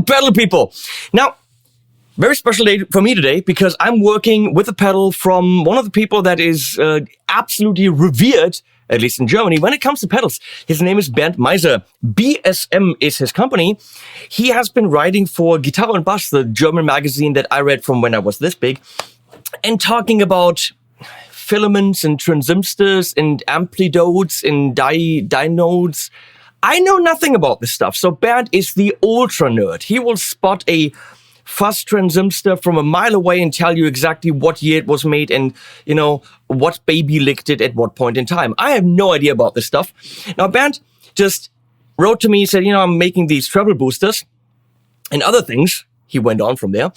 pedal people. Now, very special day for me today because I'm working with a pedal from one of the people that is absolutely revered, at least in Germany, when it comes to pedals. His name is Bernd Meiser. BSM is his company. He has been writing for Guitar und Bass, the German magazine that I read from when I was this big, and talking about filaments and transistors and amplitudes and diodes. I know nothing about this stuff. So Bernd is the ultra nerd. He will spot a fuzz transistor from a mile away and tell you exactly what year it was made and, you know, what baby licked it at what point in time. I have no idea about this stuff. Now, Bernd just wrote to me, said, you know, I'm making these treble boosters and other things. He went on from there.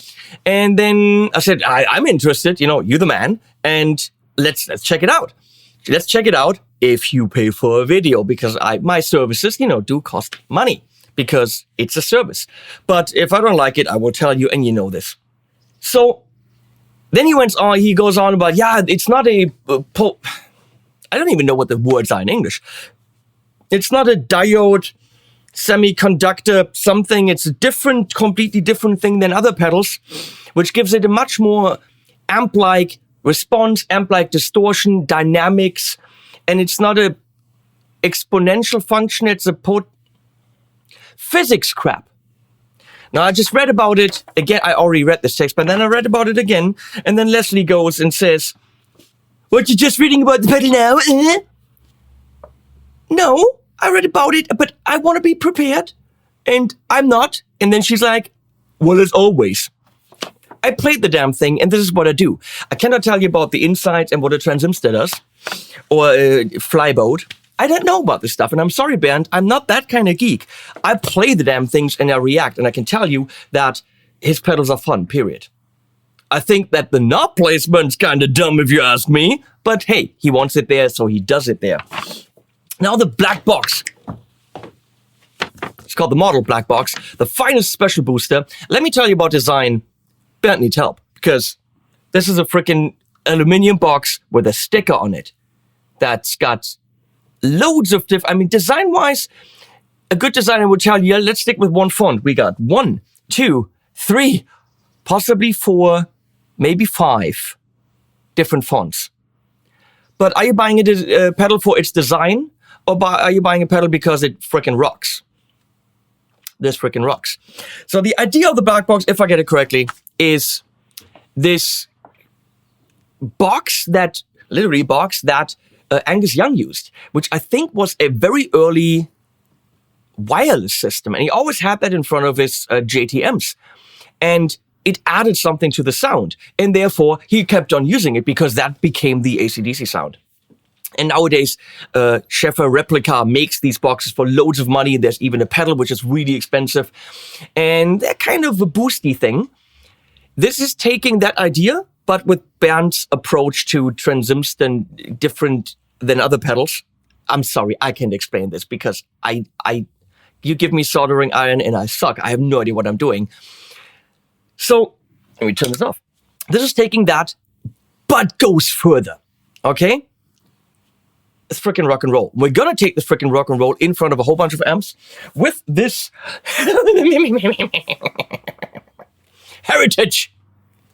And then I said, I'm interested, you know, you're the man, and let's check it out. Let's check it out if you pay for a video, because my services, you know, do cost money because it's a service. But if I don't like it, I will tell you, and you know this. So then he goes on about, yeah, it's not I don't even know what the words are in English. It's not a diode, semiconductor, something. It's a completely different thing than other pedals, which gives it a much more amp-like response, amp-like distortion, dynamics, and it's not a exponential function, it's a physics crap. Now, I just read about it again. I already read this text, but then I read about it again, and then Leslie goes and says, what, you just reading about the pedal now? No, I read about it, but I want to be prepared, and I'm not. And then she's like, well, as always. I played the damn thing, and this is what I do. I cannot tell you about the insides and what a transistor does, or a flyboat. I don't know about this stuff, and I'm sorry, Bernd, I'm not that kind of geek. I play the damn things, and I react, and I can tell you that his pedals are fun, period. I think that the knob placement's kind of dumb if you ask me, but hey, he wants it there, so he does it there. Now the Black Box. It's called the Model Black Box, the finest special booster. Let me tell you about design. Bernd needs help, because this is a freaking aluminum box with a sticker on it that's got loads of design-wise, a good designer would tell you, yeah, let's stick with one font. We got 1, 2, 3, possibly 4, maybe 5 different fonts. But are you buying a pedal for its design, or are you buying a pedal because it freaking rocks? This freaking rocks. So the idea of the Black Box, if I get it correctly, is this box that Angus Young used, which I think was a very early wireless system. And he always had that in front of his JTMs. And it added something to the sound. And therefore, he kept on using it because that became the AC/DC sound. And nowadays, Schaefer Replica makes these boxes for loads of money. There's even a pedal, which is really expensive. And they're kind of a boosty thing. This is taking that idea, but with Bernd's approach to transistor different than other pedals. I'm sorry, I can't explain this because you give me soldering iron and I suck. I have no idea what I'm doing. So, let me turn this off. This is taking that, but goes further. Okay? It's freaking rock and roll. We're gonna take this freaking rock and roll in front of a whole bunch of amps with this Heritage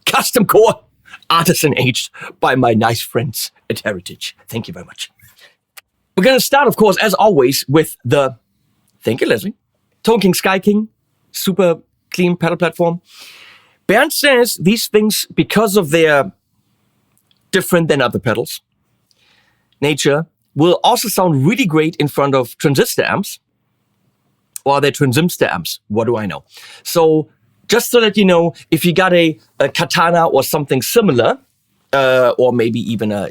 custom core artisan aged by my nice friends at Heritage. Thank you very much. We're gonna start, of course, as always, with the, thank you, Leslie, Tone King Sky King, super clean pedal platform. Bernd says these things, because of their different than other pedals nature, will also sound really great in front of transistor amps. Or they're transistor amps, what do I know? So just so that you know, if you got a Katana or something similar, or maybe even a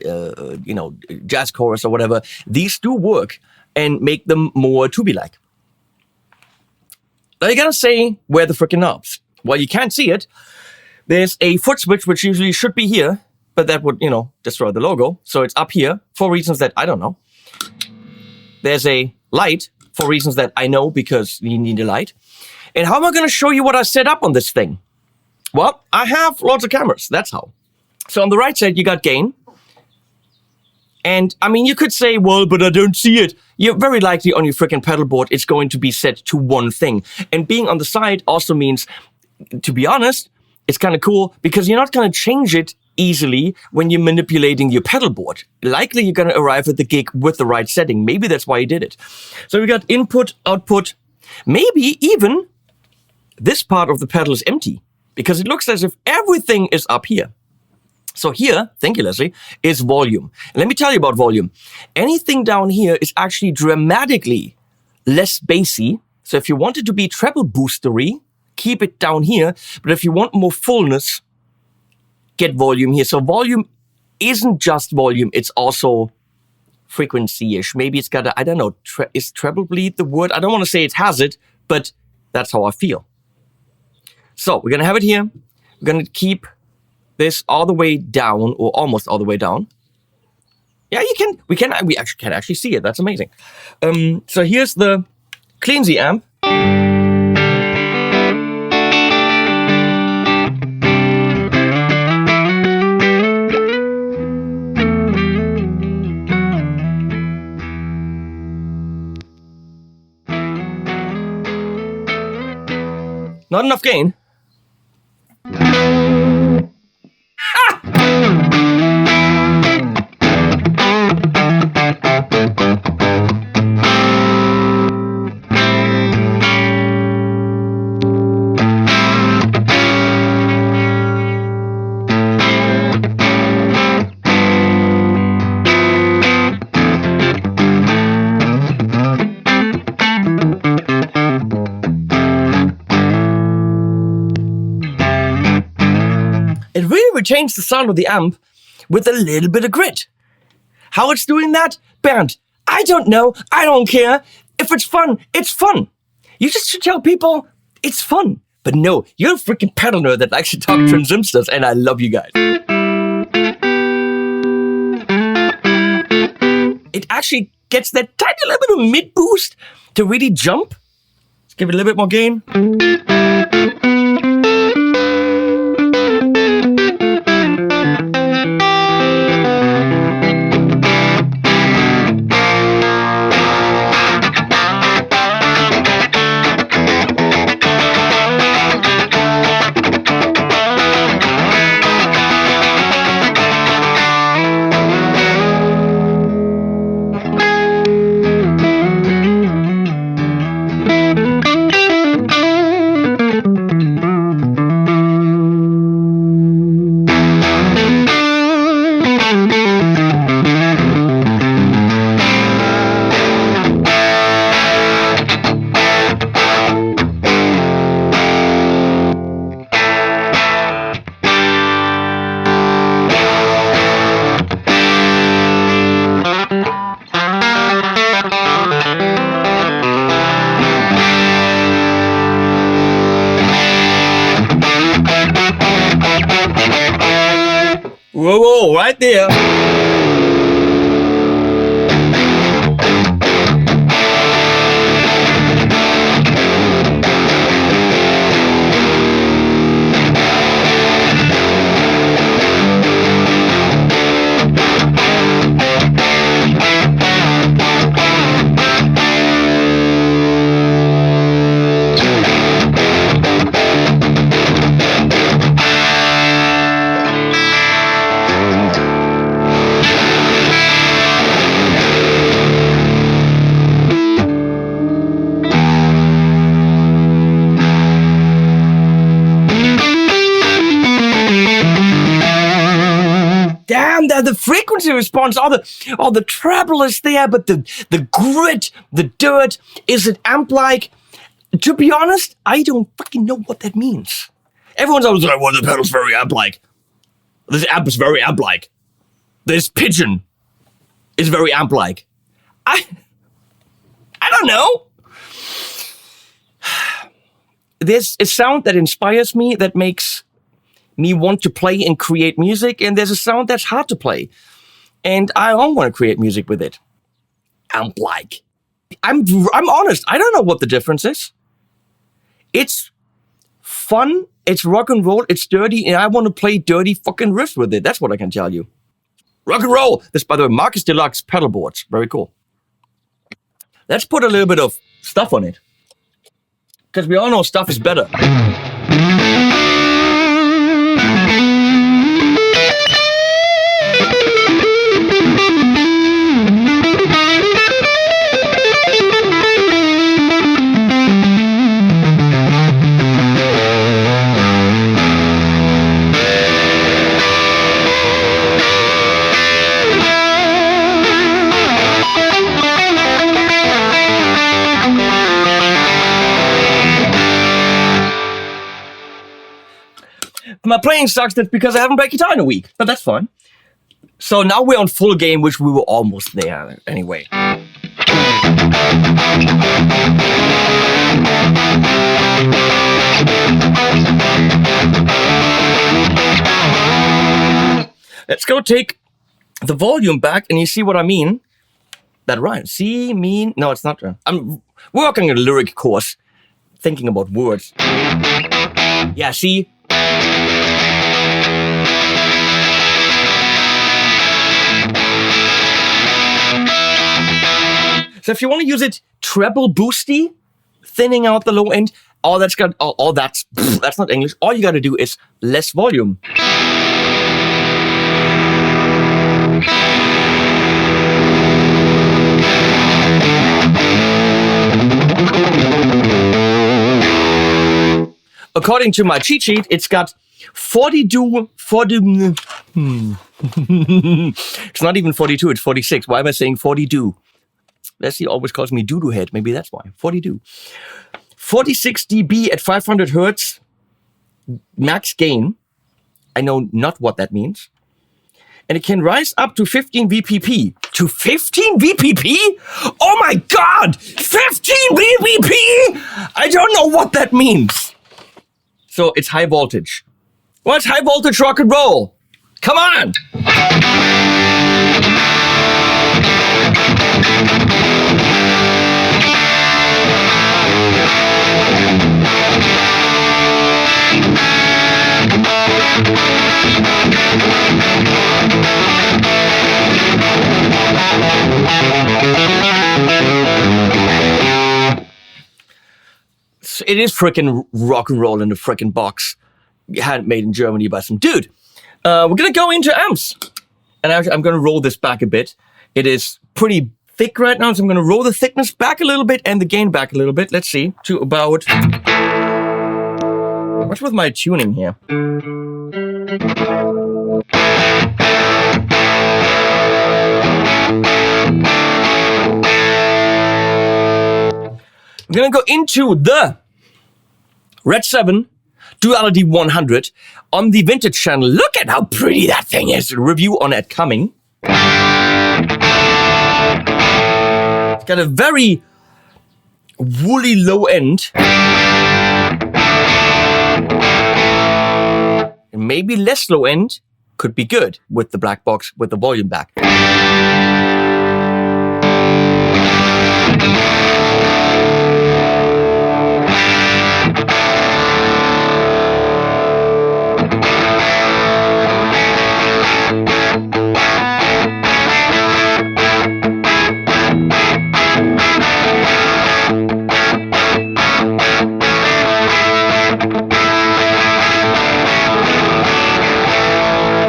jazz chorus or whatever, these do work and make them more tubi-like. Now you gotta say, where the frickin' knobs? Well, you can't see it. There's a foot switch, which usually should be here, but that would, destroy the logo. So it's up here for reasons that I don't know. There's a light for reasons that I know, because you need a light. And how am I going to show you what I set up on this thing? Well, I have lots of cameras. That's how. So on the right side, you got gain. And I mean, you could say, well, but I don't see it. You're very likely on your freaking pedal board, it's going to be set to one thing. And being on the side also means, to be honest, it's kind of cool because you're not going to change it easily when you're manipulating your pedal board. Likely you're going to arrive at the gig with the right setting. Maybe that's why you did it. So we got input, output. Maybe even this part of the pedal is empty because it looks as if everything is up here. So here, thank you, Leslie, is volume. And let me tell you about volume. Anything down here is actually dramatically less bassy. So if you want it to be treble boostery, keep it down here. But if you want more fullness, get volume here. So volume isn't just volume. It's also frequency-ish. Maybe it's got a, I don't know, is treble bleed the word? I don't want to say it has it, but that's how I feel. So we're going to have it here. We're going to keep this all the way down, or almost all the way down. Yeah, we actually can actually see it. That's amazing. So here's the Cleansy amp. Not enough gain. Change the sound of the amp with a little bit of grit. How it's doing that? Bernd, I don't know. I don't care. If it's fun, it's fun. You just should tell people it's fun. But no, you're a freaking pedal nerd that likes to talk transistors, and I love you guys. It actually gets that tiny little bit of mid boost to really jump. Let's give it a little bit more gain. Whoa, right there. The frequency response, all the treble is there, but the grit, the dirt, is it amp-like? To be honest, I don't fucking know what that means. Everyone's always like, well, the pedal's very amp-like. This amp is very amp-like. This pigeon is very amp-like. I don't know. There's a sound that inspires me, that makes me want to play and create music, and there's a sound that's hard to play. And I don't want to create music with it. Amp-like. I'm honest, I don't know what the difference is. It's it's rock and roll, it's dirty, and I want to play dirty fucking riffs with it. That's what I can tell you. Rock and roll. This, by the way, Marcus Deluxe pedal boards. Very cool. Let's put a little bit of stuff on it. Because we all know stuff is better. My playing sucks, that's because I haven't played guitar in a week, but that's fine. So now we're on full game, which we were almost there anyway. Let's go take the volume back, and you see what I mean? That rhymes. See, mean. No, it's not. I'm working a lyric course, thinking about words. Yeah, see? So if you want to use it treble boosty, thinning out the low end, that's not English. All you got to do is less volume. According to my cheat sheet, it's got 42. It's not even 42, it's 46. Why am I saying 42? Leslie always calls me doo-doo head. Maybe that's why. 42. 46 dB at 500 hertz. Max gain. I know not what that means. And it can rise up to 15 VPP. To 15 VPP? Oh my God! 15 VPP! I don't know what that means. So it's high voltage. Well, it's high voltage rock and roll. Come on! It is frickin' rock and roll in the frickin' box. Handmade in Germany by some dude. We're gonna go into amps. And I'm gonna roll this back a bit. It is pretty thick right now, so I'm gonna roll the thickness back a little bit and the gain back a little bit. Let's see, to about... What's with my tuning here? I'm gonna go into the RedSeven Duality 100 on the vintage channel. Look at how pretty that thing is. A review on it coming. It's got a very woolly low end. And maybe less low end could be good with the black box with the volume back.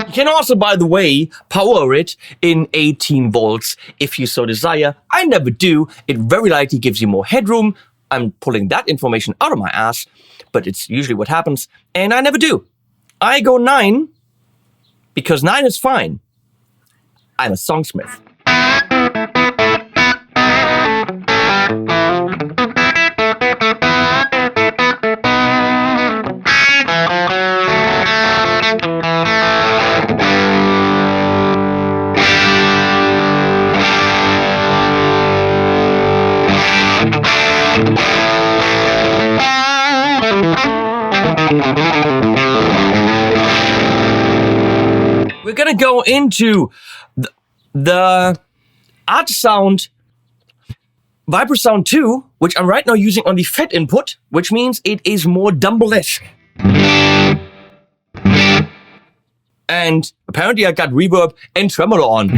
You can also, by the way, power it in 18 volts if you so desire. I never do. It very likely gives you more headroom. I'm pulling that information out of my ass, but it's usually what happens. And I never do. I go 9 because 9 is fine. I'm a songsmith. We're gonna go into the Artesound Vibrosound II, which I'm right now using on the FET input, which means it is more Dumble-esque. And apparently I got reverb and tremolo on.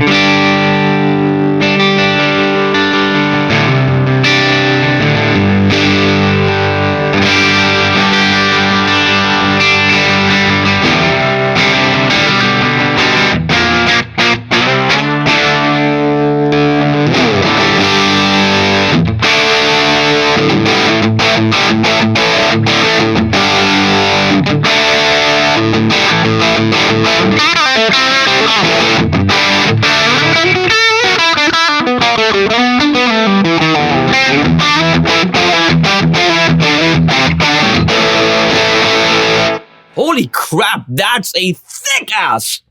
Holy crap, that's a thick-ass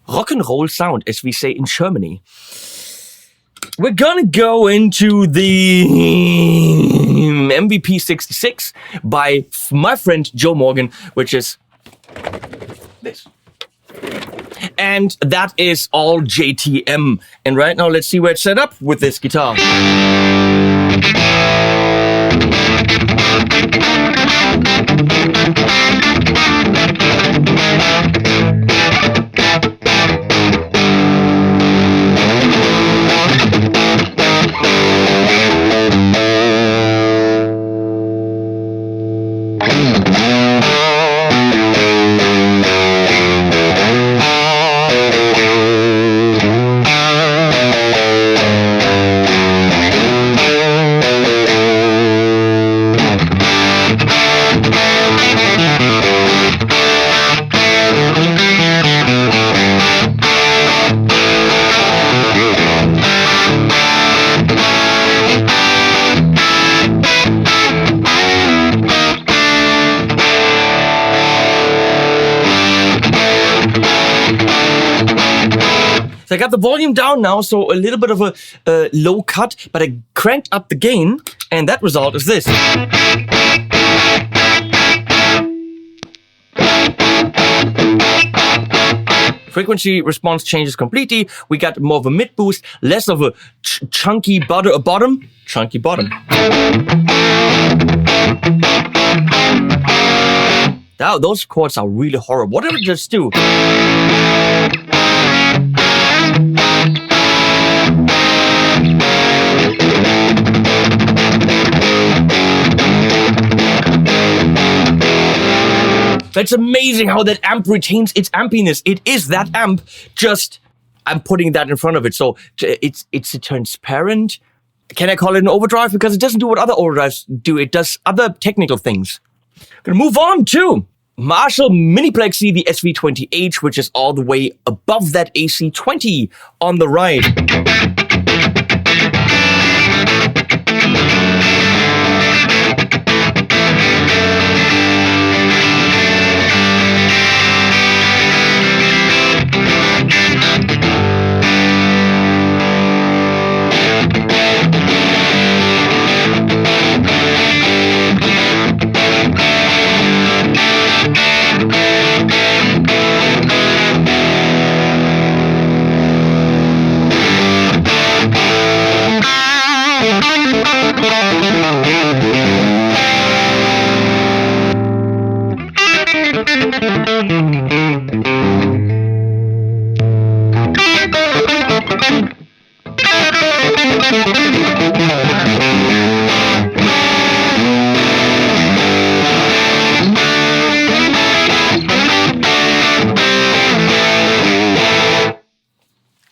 rock and roll sound, as we say in Germany. We're gonna go into the MVP66 by my friend Joe Morgan, which is this. And that is all JTM. And right now, let's see where it's set up with this guitar. I got the volume down now, so a little bit of a low cut, but I cranked up the gain, and that result is this. Frequency response changes completely. We got more of a mid boost, less of a chunky bottom. Chunky bottom. Now, those chords are really horrible. What did I just do? That's amazing how that amp retains its ampiness. It is that amp, just I'm putting that in front of it. So it's a transparent. Can I call it an overdrive? Because it doesn't do what other overdrives do. It does other technical things. Gonna move on to Marshall Mini Plexi, the SV20H, which is all the way above that AC20 on the right.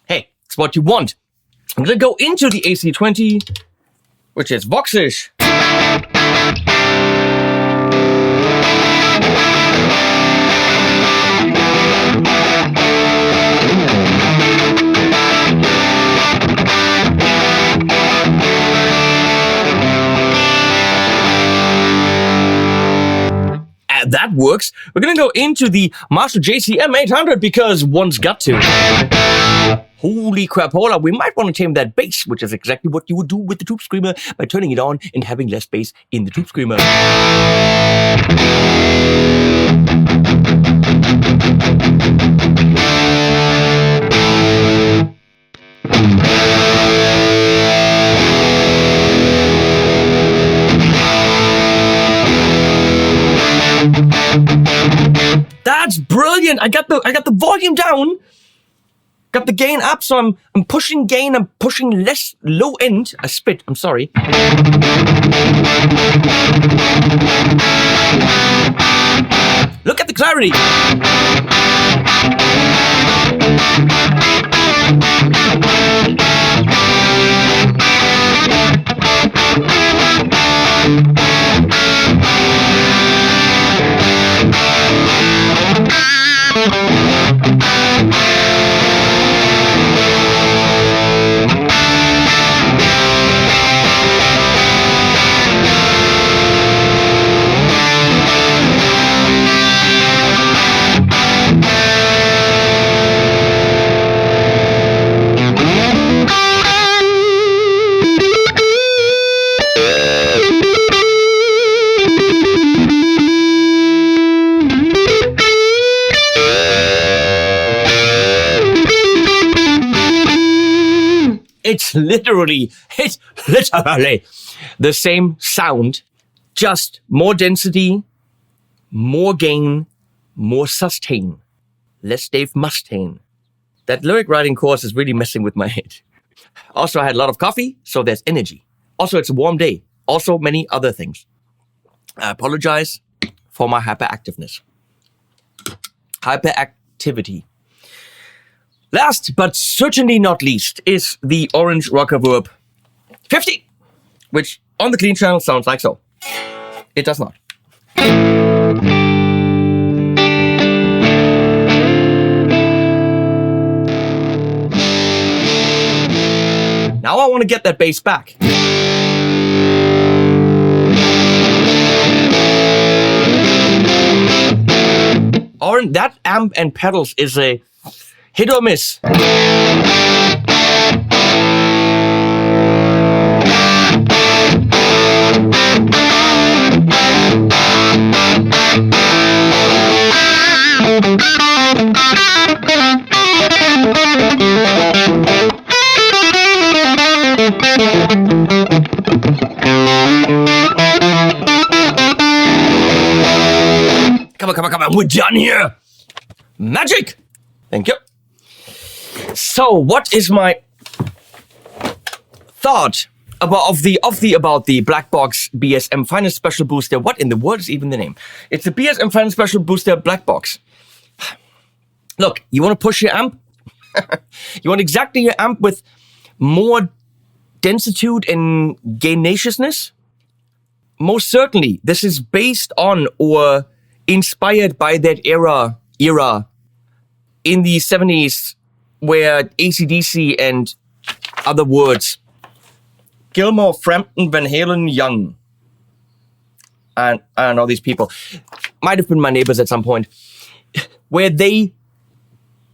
Hey, it's what you want. I'm gonna go into the AC20, which is Voxish. That works. We're gonna go into the Marshall JCM800 because one's got to. Holy crapola, we might want to tame that bass, which is exactly what you would do with the Tube Screamer by turning it on and having less bass in the Tube Screamer. That's brilliant! brilliant. I got the volume down, got the gain up, so I'm pushing gain, I'm pushing less low end. I spit, I'm sorry. Look at the clarity. It's literally the same sound, just more density, more gain, more sustain, less Dave Mustaine. That lyric writing course is really messing with my head. Also, I had a lot of coffee, so there's energy. Also, it's a warm day. Also, many other things. I apologize for my hyperactiveness. Hyperactivity. Last, but certainly not least, is the Orange Rockerverb 50, which on the clean channel sounds like so. It does not. Now I want to get that bass back. That amp and pedals is a hit or miss. Come on, we're done here. Magic. Thank you. So, what is my thought about the Black Box BSM Final Special Booster? What in the world is even the name? It's the BSM Final Special Booster Black Box. Look, you want to push your amp? You want exactly your amp with more densitude and gainaciousness? Most certainly, this is based on or inspired by that era in the 70s where AC/DC and other words, Gilmore, Frampton, Van Halen, Young, and all these people, might have been my neighbors at some point, where they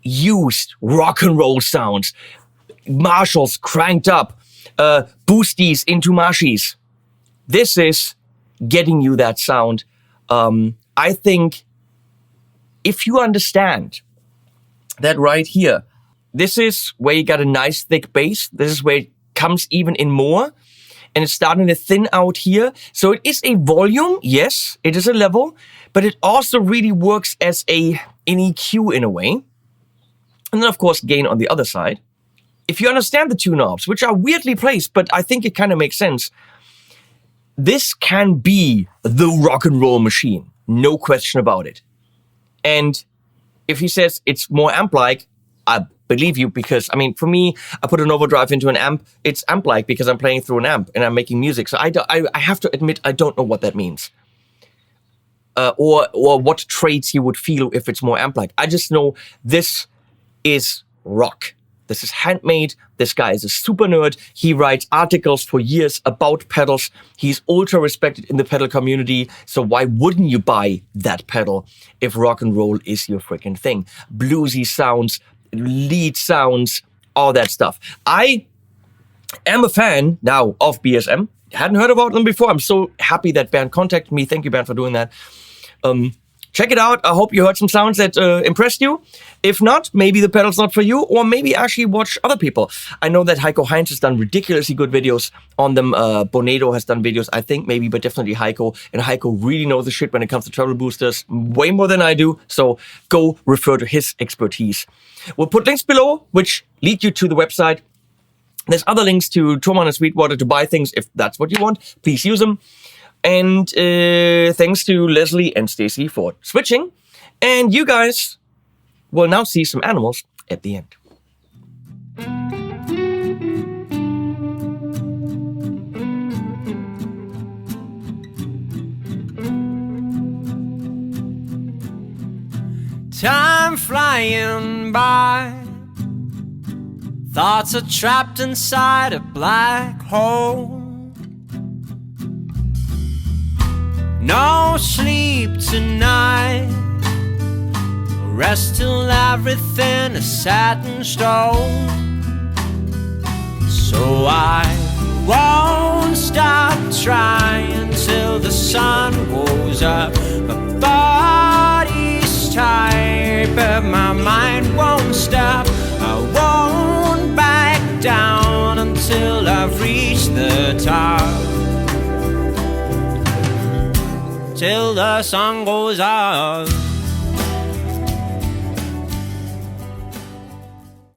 used rock and roll sounds, Marshalls cranked up, boosties into Marshies. This is getting you that sound. I think if you understand that right here, this is where you got a nice thick bass. This is where it comes even in more. And it's starting to thin out here. So it is a volume. Yes, it is a level. But it also really works as an EQ in a way. And then, of course, gain on the other side. If you understand the two knobs, which are weirdly placed, but I think it kind of makes sense, this can be the rock and roll machine. No question about it. And if he says it's more amp-like, I believe you, because, I mean, for me, I put an overdrive into an amp. It's amp-like because I'm playing through an amp and I'm making music. So I have to admit, I don't know what that means. Or what traits you would feel if it's more amp-like. I just know this is rock. This is handmade. This guy is a super nerd. He writes articles for years about pedals. He's ultra respected in the pedal community. So why wouldn't you buy that pedal if rock and roll is your freaking thing? Bluesy sounds, lead sounds, all that stuff. I am a fan now of BSM. Hadn't heard about them before. I'm so happy that Bernd contacted me. Thank you, Bernd, for doing that. check it out. I hope you heard some sounds that impressed you. If not, maybe the pedal's not for you, or maybe actually watch other people. I know that Heiko Heinz has done ridiculously good videos on them. Bonedo has done videos, I think maybe, but definitely Heiko. And Heiko really knows the shit when it comes to treble boosters, way more than I do. So go refer to his expertise. We'll put links below, which lead you to the website. There's other links to Thomann and Sweetwater to buy things if that's what you want. Please use them. And thanks to Leslie and Stacy for switching. And you guys will now see some animals at the end. Time flying by, thoughts are trapped inside a black hole. No sleep tonight, rest till everything is set in stone. So I won't stop trying till the sun goes up. My body's tired, but my mind won't stop. I won't back down until I've reached the top. Till the sun goes up.